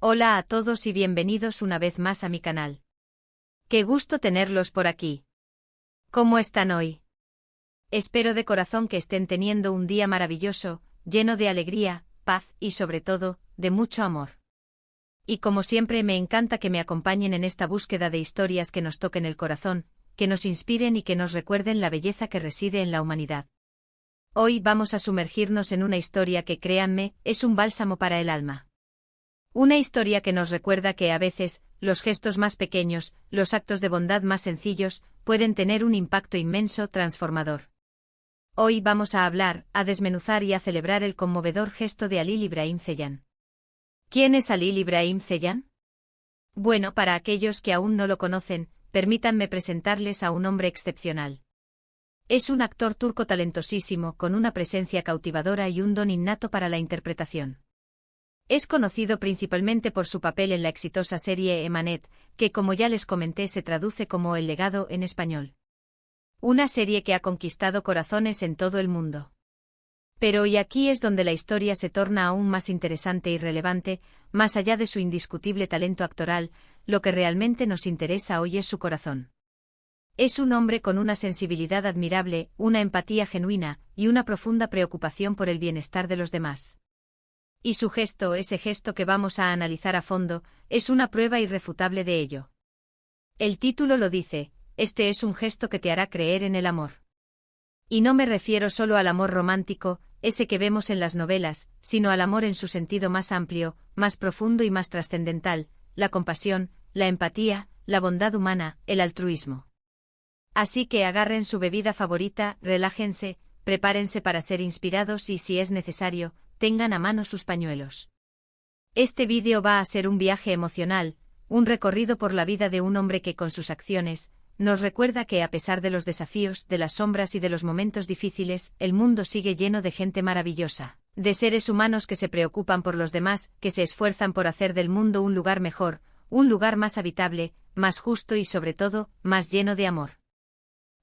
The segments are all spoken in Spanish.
Hola a todos y bienvenidos una vez más a mi canal. Qué gusto tenerlos por aquí. ¿Cómo están hoy? Espero de corazón que estén teniendo un día maravilloso, lleno de alegría, paz y sobre todo, de mucho amor. Y como siempre me encanta que me acompañen en esta búsqueda de historias que nos toquen el corazón, que nos inspiren y que nos recuerden la belleza que reside en la humanidad. Hoy vamos a sumergirnos en una historia que, créanme, es un bálsamo para el alma. Una historia que nos recuerda que a veces, los gestos más pequeños, los actos de bondad más sencillos, pueden tener un impacto inmenso, transformador. Hoy vamos a hablar, a desmenuzar y a celebrar el conmovedor gesto de Halil İbrahim Ceylan. ¿Quién es Halil İbrahim Ceylan? Bueno, para aquellos que aún no lo conocen, permítanme presentarles a un hombre excepcional. Es un actor turco talentosísimo, con una presencia cautivadora y un don innato para la interpretación. Es conocido principalmente por su papel en la exitosa serie Emanet, que como ya les comenté se traduce como El legado en español. Una serie que ha conquistado corazones en todo el mundo. Pero y aquí es donde la historia se torna aún más interesante y relevante, más allá de su indiscutible talento actoral, lo que realmente nos interesa hoy es su corazón. Es un hombre con una sensibilidad admirable, una empatía genuina, y una profunda preocupación por el bienestar de los demás. Y su gesto, ese gesto que vamos a analizar a fondo, es una prueba irrefutable de ello. El título lo dice, este es un gesto que te hará creer en el amor. Y no me refiero solo al amor romántico, ese que vemos en las novelas, sino al amor en su sentido más amplio, más profundo y más trascendental, la compasión, la empatía, la bondad humana, el altruismo. Así que agarren su bebida favorita, relájense, prepárense para ser inspirados y, si es necesario, tengan a mano sus pañuelos. Este vídeo va a ser un viaje emocional, un recorrido por la vida de un hombre que con sus acciones, nos recuerda que a pesar de los desafíos, de las sombras y de los momentos difíciles, el mundo sigue lleno de gente maravillosa, de seres humanos que se preocupan por los demás, que se esfuerzan por hacer del mundo un lugar mejor, un lugar más habitable, más justo y sobre todo, más lleno de amor.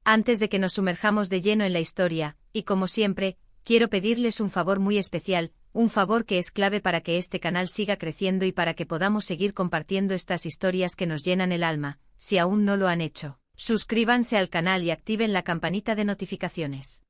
Antes de que nos sumerjamos de lleno en la historia, y como siempre, quiero pedirles un favor muy especial, un favor que es clave para que este canal siga creciendo y para que podamos seguir compartiendo estas historias que nos llenan el alma. Si aún no lo han hecho, suscríbanse al canal y activen la campanita de notificaciones.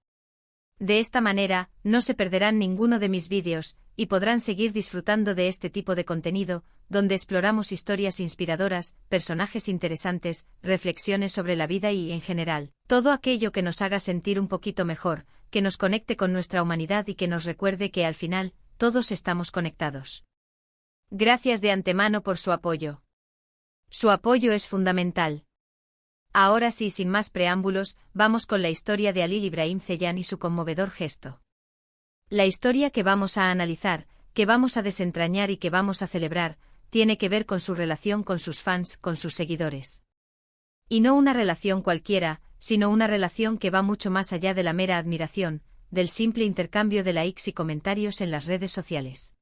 De esta manera, no se perderán ninguno de mis vídeos, y podrán seguir disfrutando de este tipo de contenido, donde exploramos historias inspiradoras, personajes interesantes, reflexiones sobre la vida y, en general, todo aquello que nos haga sentir un poquito mejor, que nos conecte con nuestra humanidad y que nos recuerde que al final, todos estamos conectados. Gracias de antemano por su apoyo. Su apoyo es fundamental. Ahora sí, sin más preámbulos, vamos con la historia de Halil İbrahim Ceylan y su conmovedor gesto. La historia que vamos a analizar, que vamos a desentrañar y que vamos a celebrar, tiene que ver con su relación con sus fans, con sus seguidores. Y no una relación cualquiera, sino una relación que va mucho más allá de la mera admiración, del simple intercambio de likes y comentarios en las redes sociales.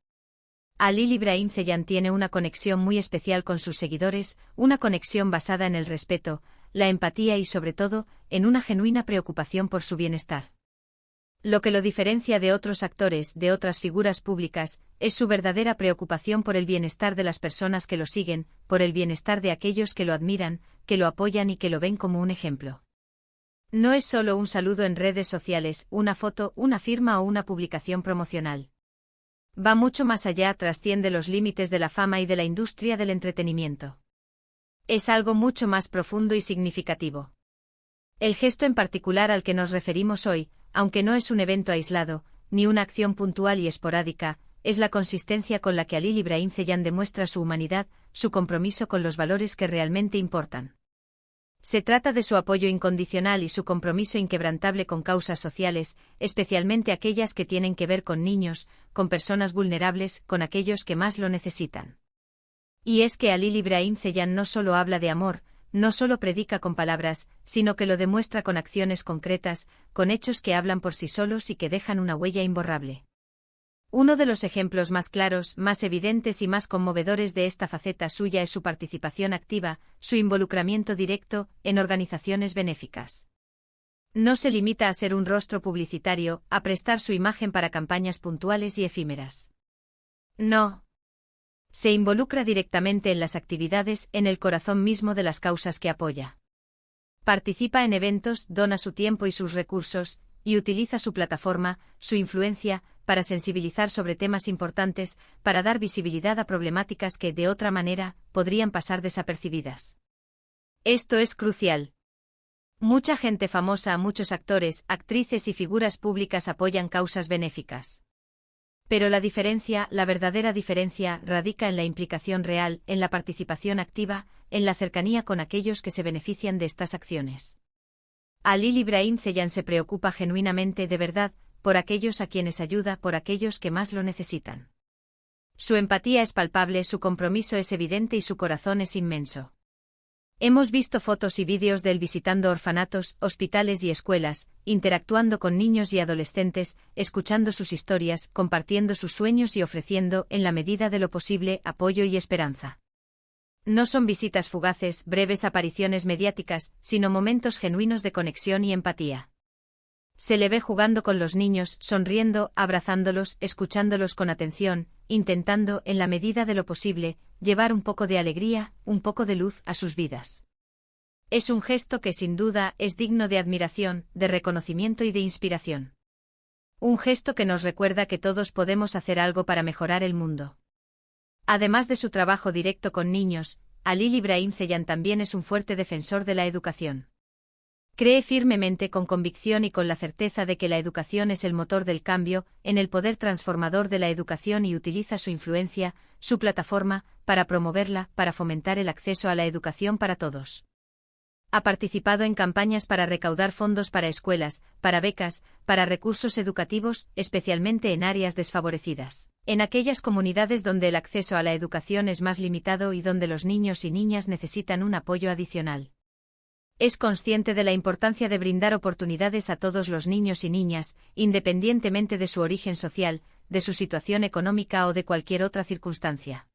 Halil İbrahim Ceylan tiene una conexión muy especial con sus seguidores, una conexión basada en el respeto, la empatía y sobre todo, en una genuina preocupación por su bienestar. Lo que lo diferencia de otros actores, de otras figuras públicas, es su verdadera preocupación por el bienestar de las personas que lo siguen, por el bienestar de aquellos que lo admiran, que lo apoyan y que lo ven como un ejemplo. No es solo un saludo en redes sociales, una foto, una firma o una publicación promocional. Va mucho más allá, trasciende los límites de la fama y de la industria del entretenimiento. Es algo mucho más profundo y significativo. El gesto en particular al que nos referimos hoy, aunque no es un evento aislado, ni una acción puntual y esporádica, es la consistencia con la que Halil İbrahim Ceylan demuestra su humanidad, su compromiso con los valores que realmente importan. Se trata de su apoyo incondicional y su compromiso inquebrantable con causas sociales, especialmente aquellas que tienen que ver con niños, con personas vulnerables, con aquellos que más lo necesitan. Y es que Halil İbrahim Ceylan no solo habla de amor, no solo predica con palabras, sino que lo demuestra con acciones concretas, con hechos que hablan por sí solos y que dejan una huella imborrable. Uno de los ejemplos más claros, más evidentes y más conmovedores de esta faceta suya es su participación activa, su involucramiento directo, en organizaciones benéficas. No se limita a ser un rostro publicitario, a prestar su imagen para campañas puntuales y efímeras. No. Se involucra directamente en las actividades, en el corazón mismo de las causas que apoya. Participa en eventos, dona su tiempo y sus recursos, y utiliza su plataforma, su influencia, para sensibilizar sobre temas importantes, para dar visibilidad a problemáticas que, de otra manera, podrían pasar desapercibidas. Esto es crucial. Mucha gente famosa, muchos actores, actrices y figuras públicas apoyan causas benéficas. Pero la diferencia, la verdadera diferencia, radica en la implicación real, en la participación activa, en la cercanía con aquellos que se benefician de estas acciones. Halil Ibrahim Ceylan se preocupa genuinamente, de verdad, por aquellos a quienes ayuda, por aquellos que más lo necesitan. Su empatía es palpable, su compromiso es evidente y su corazón es inmenso. Hemos visto fotos y vídeos de él visitando orfanatos, hospitales y escuelas, interactuando con niños y adolescentes, escuchando sus historias, compartiendo sus sueños y ofreciendo, en la medida de lo posible, apoyo y esperanza. No son visitas fugaces, breves apariciones mediáticas, sino momentos genuinos de conexión y empatía. Se le ve jugando con los niños, sonriendo, abrazándolos, escuchándolos con atención, intentando, en la medida de lo posible, llevar un poco de alegría, un poco de luz a sus vidas. Es un gesto que sin duda es digno de admiración, de reconocimiento y de inspiración. Un gesto que nos recuerda que todos podemos hacer algo para mejorar el mundo. Además de su trabajo directo con niños, Halil Ibrahim Ceylan también es un fuerte defensor de la educación. Cree firmemente, con convicción y con la certeza de que la educación es el motor del cambio, en el poder transformador de la educación y utiliza su influencia, su plataforma, para promoverla, para fomentar el acceso a la educación para todos. Ha participado en campañas para recaudar fondos para escuelas, para becas, para recursos educativos, especialmente en áreas desfavorecidas, en aquellas comunidades donde el acceso a la educación es más limitado y donde los niños y niñas necesitan un apoyo adicional. Es consciente de la importancia de brindar oportunidades a todos los niños y niñas, independientemente de su origen social, de su situación económica o de cualquier otra circunstancia.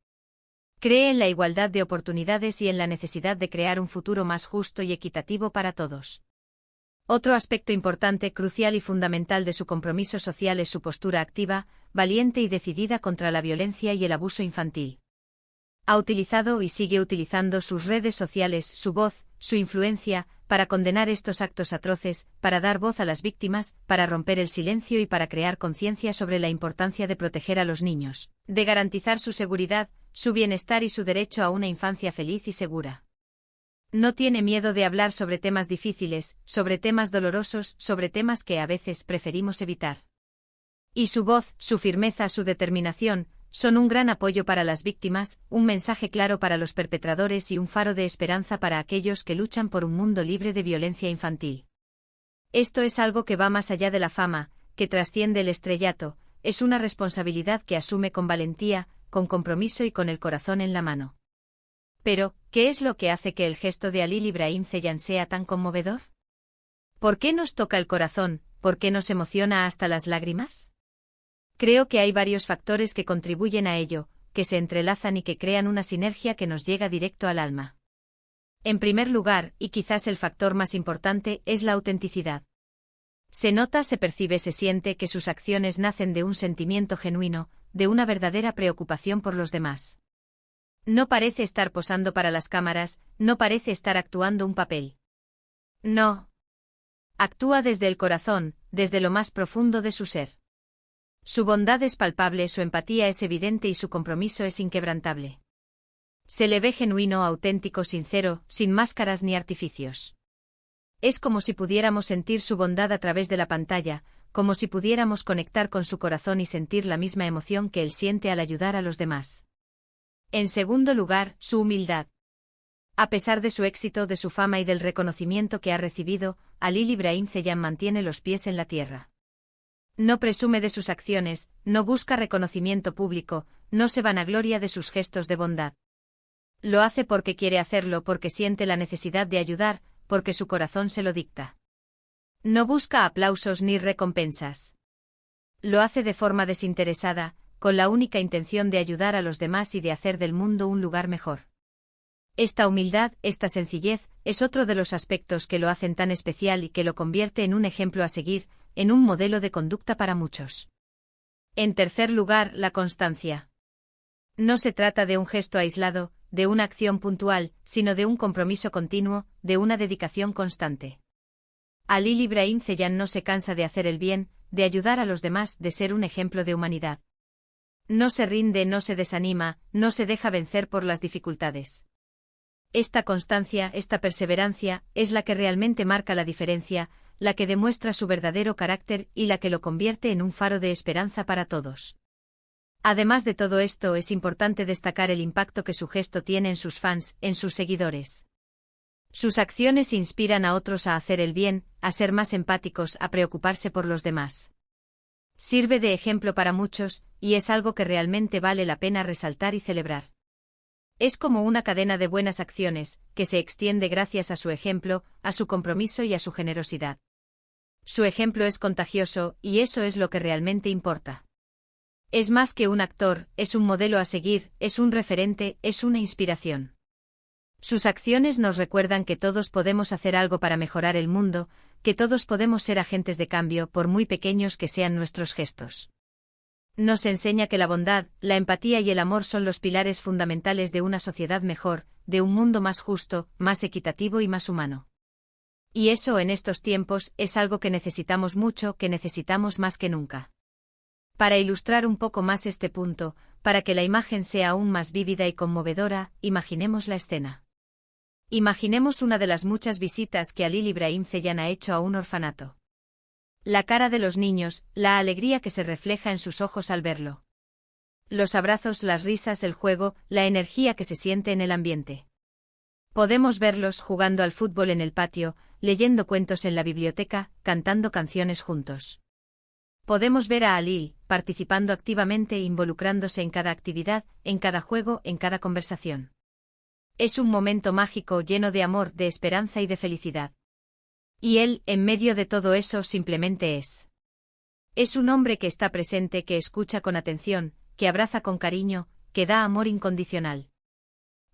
Cree en la igualdad de oportunidades y en la necesidad de crear un futuro más justo y equitativo para todos. Otro aspecto importante, crucial y fundamental de su compromiso social es su postura activa, valiente y decidida contra la violencia y el abuso infantil. Ha utilizado y sigue utilizando sus redes sociales, su voz, su influencia, para condenar estos actos atroces, para dar voz a las víctimas, para romper el silencio y para crear conciencia sobre la importancia de proteger a los niños, de garantizar su seguridad, su bienestar y su derecho a una infancia feliz y segura. No tiene miedo de hablar sobre temas difíciles, sobre temas dolorosos, sobre temas que a veces preferimos evitar. Y su voz, su firmeza, su determinación, son un gran apoyo para las víctimas, un mensaje claro para los perpetradores y un faro de esperanza para aquellos que luchan por un mundo libre de violencia infantil. Esto es algo que va más allá de la fama, que trasciende el estrellato, es una responsabilidad que asume con valentía, con compromiso y con el corazón en la mano. Pero, ¿qué es lo que hace que el gesto de Halil Ibrahim Ceylan sea tan conmovedor? ¿Por qué nos toca el corazón? ¿Por qué nos emociona hasta las lágrimas? Creo que hay varios factores que contribuyen a ello, que se entrelazan y que crean una sinergia que nos llega directo al alma. En primer lugar, y quizás el factor más importante, es la autenticidad. Se nota, se percibe, se siente que sus acciones nacen de un sentimiento genuino, de una verdadera preocupación por los demás. No parece estar posando para las cámaras, no parece estar actuando un papel. No. Actúa desde el corazón, desde lo más profundo de su ser. Su bondad es palpable, su empatía es evidente y su compromiso es inquebrantable. Se le ve genuino, auténtico, sincero, sin máscaras ni artificios. Es como si pudiéramos sentir su bondad a través de la pantalla, como si pudiéramos conectar con su corazón y sentir la misma emoción que él siente al ayudar a los demás. En segundo lugar, su humildad. A pesar de su éxito, de su fama y del reconocimiento que ha recibido, Halil Ibrahim Ceylan mantiene los pies en la tierra. No presume de sus acciones, no busca reconocimiento público, no se vanagloria de sus gestos de bondad. Lo hace porque quiere hacerlo, porque siente la necesidad de ayudar, porque su corazón se lo dicta. No busca aplausos ni recompensas. Lo hace de forma desinteresada, con la única intención de ayudar a los demás y de hacer del mundo un lugar mejor. Esta humildad, esta sencillez, es otro de los aspectos que lo hacen tan especial y que lo convierte en un ejemplo a seguir, en un modelo de conducta para muchos. En tercer lugar, la constancia. No se trata de un gesto aislado, de una acción puntual, sino de un compromiso continuo, de una dedicación constante. Halil İbrahim Ceylan no se cansa de hacer el bien, de ayudar a los demás, de ser un ejemplo de humanidad. No se rinde, no se desanima, no se deja vencer por las dificultades. Esta constancia, esta perseverancia, es la que realmente marca la diferencia, la que demuestra su verdadero carácter y la que lo convierte en un faro de esperanza para todos. Además de todo esto, es importante destacar el impacto que su gesto tiene en sus fans, en sus seguidores. Sus acciones inspiran a otros a hacer el bien, a ser más empáticos, a preocuparse por los demás. Sirve de ejemplo para muchos, y es algo que realmente vale la pena resaltar y celebrar. Es como una cadena de buenas acciones, que se extiende gracias a su ejemplo, a su compromiso y a su generosidad. Su ejemplo es contagioso, y eso es lo que realmente importa. Es más que un actor, es un modelo a seguir, es un referente, es una inspiración. Sus acciones nos recuerdan que todos podemos hacer algo para mejorar el mundo, que todos podemos ser agentes de cambio por muy pequeños que sean nuestros gestos. Nos enseña que la bondad, la empatía y el amor son los pilares fundamentales de una sociedad mejor, de un mundo más justo, más equitativo y más humano. Y eso en estos tiempos es algo que necesitamos mucho, que necesitamos más que nunca. Para ilustrar un poco más este punto, para que la imagen sea aún más vívida y conmovedora, imaginemos la escena. Imaginemos una de las muchas visitas que Halil İbrahim Ceylan ha hecho a un orfanato. La cara de los niños, la alegría que se refleja en sus ojos al verlo. Los abrazos, las risas, el juego, la energía que se siente en el ambiente. Podemos verlos jugando al fútbol en el patio, leyendo cuentos en la biblioteca, cantando canciones juntos. Podemos ver a Halil participando activamente e involucrándose en cada actividad, en cada juego, en cada conversación. Es un momento mágico lleno de amor, de esperanza y de felicidad. Y él, en medio de todo eso, simplemente es. Es un hombre que está presente, que escucha con atención, que abraza con cariño, que da amor incondicional.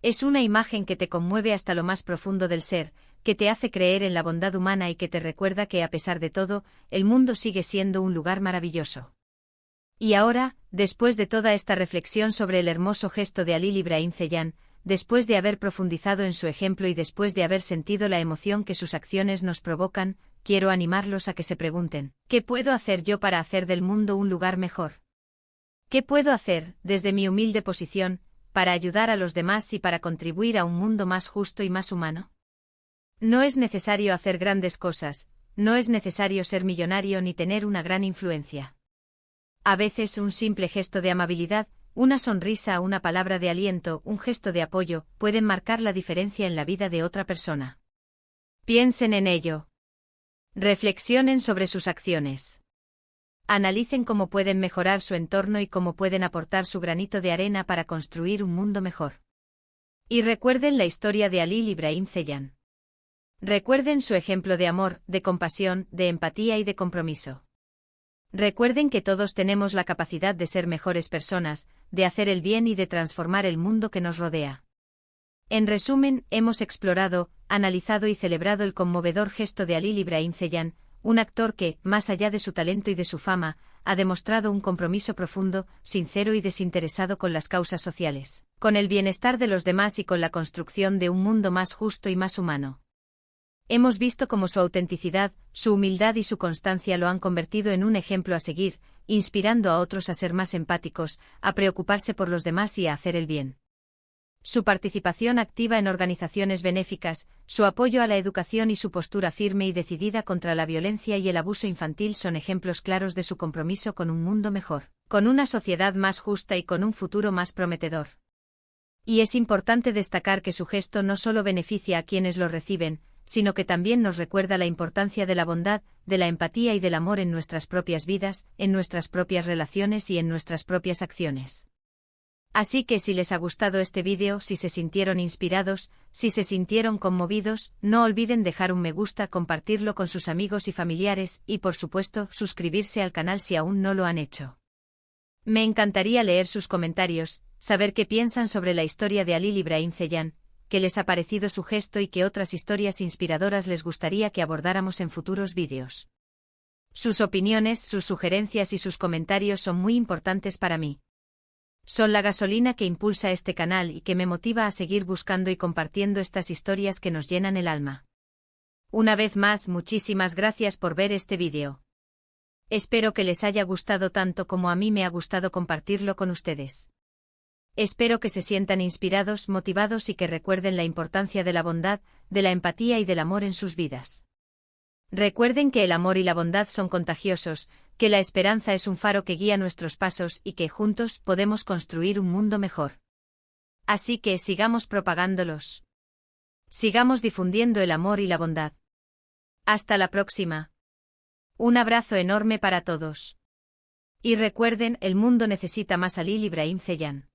Es una imagen que te conmueve hasta lo más profundo del ser, que te hace creer en la bondad humana y que te recuerda que a pesar de todo, el mundo sigue siendo un lugar maravilloso. Y ahora, después de toda esta reflexión sobre el hermoso gesto de Halil İbrahim Ceylan, después de haber profundizado en su ejemplo y después de haber sentido la emoción que sus acciones nos provocan, quiero animarlos a que se pregunten, ¿qué puedo hacer yo para hacer del mundo un lugar mejor? ¿Qué puedo hacer, desde mi humilde posición, para ayudar a los demás y para contribuir a un mundo más justo y más humano? No es necesario hacer grandes cosas, no es necesario ser millonario ni tener una gran influencia. A veces un simple gesto de amabilidad, una sonrisa, una palabra de aliento, un gesto de apoyo, pueden marcar la diferencia en la vida de otra persona. Piensen en ello. Reflexionen sobre sus acciones. Analicen cómo pueden mejorar su entorno y cómo pueden aportar su granito de arena para construir un mundo mejor. Y recuerden la historia de Halil İbrahim Ceylan. Recuerden su ejemplo de amor, de compasión, de empatía y de compromiso. Recuerden que todos tenemos la capacidad de ser mejores personas, de hacer el bien y de transformar el mundo que nos rodea. En resumen, hemos explorado, analizado y celebrado el conmovedor gesto de Halil İbrahim Ceylan, un actor que, más allá de su talento y de su fama, ha demostrado un compromiso profundo, sincero y desinteresado con las causas sociales, con el bienestar de los demás y con la construcción de un mundo más justo y más humano. Hemos visto cómo su autenticidad, su humildad y su constancia lo han convertido en un ejemplo a seguir, inspirando a otros a ser más empáticos, a preocuparse por los demás y a hacer el bien. Su participación activa en organizaciones benéficas, su apoyo a la educación y su postura firme y decidida contra la violencia y el abuso infantil son ejemplos claros de su compromiso con un mundo mejor, con una sociedad más justa y con un futuro más prometedor. Y es importante destacar que su gesto no solo beneficia a quienes lo reciben, sino que también nos recuerda la importancia de la bondad, de la empatía y del amor en nuestras propias vidas, en nuestras propias relaciones y en nuestras propias acciones. Así que si les ha gustado este vídeo, si se sintieron inspirados, si se sintieron conmovidos, no olviden dejar un me gusta, compartirlo con sus amigos y familiares, y por supuesto, suscribirse al canal si aún no lo han hecho. Me encantaría leer sus comentarios, saber qué piensan sobre la historia de Halil İbrahim Ceylan, qué les ha parecido su gesto y qué otras historias inspiradoras les gustaría que abordáramos en futuros vídeos. Sus opiniones, sus sugerencias y sus comentarios son muy importantes para mí. Son la gasolina que impulsa este canal y que me motiva a seguir buscando y compartiendo estas historias que nos llenan el alma. Una vez más, muchísimas gracias por ver este vídeo. Espero que les haya gustado tanto como a mí me ha gustado compartirlo con ustedes. Espero que se sientan inspirados, motivados y que recuerden la importancia de la bondad, de la empatía y del amor en sus vidas. Recuerden que el amor y la bondad son contagiosos, que la esperanza es un faro que guía nuestros pasos y que juntos podemos construir un mundo mejor. Así que sigamos propagándolos. Sigamos difundiendo el amor y la bondad. Hasta la próxima. Un abrazo enorme para todos. Y recuerden, el mundo necesita más a Lil Ibrahim Ceyhan.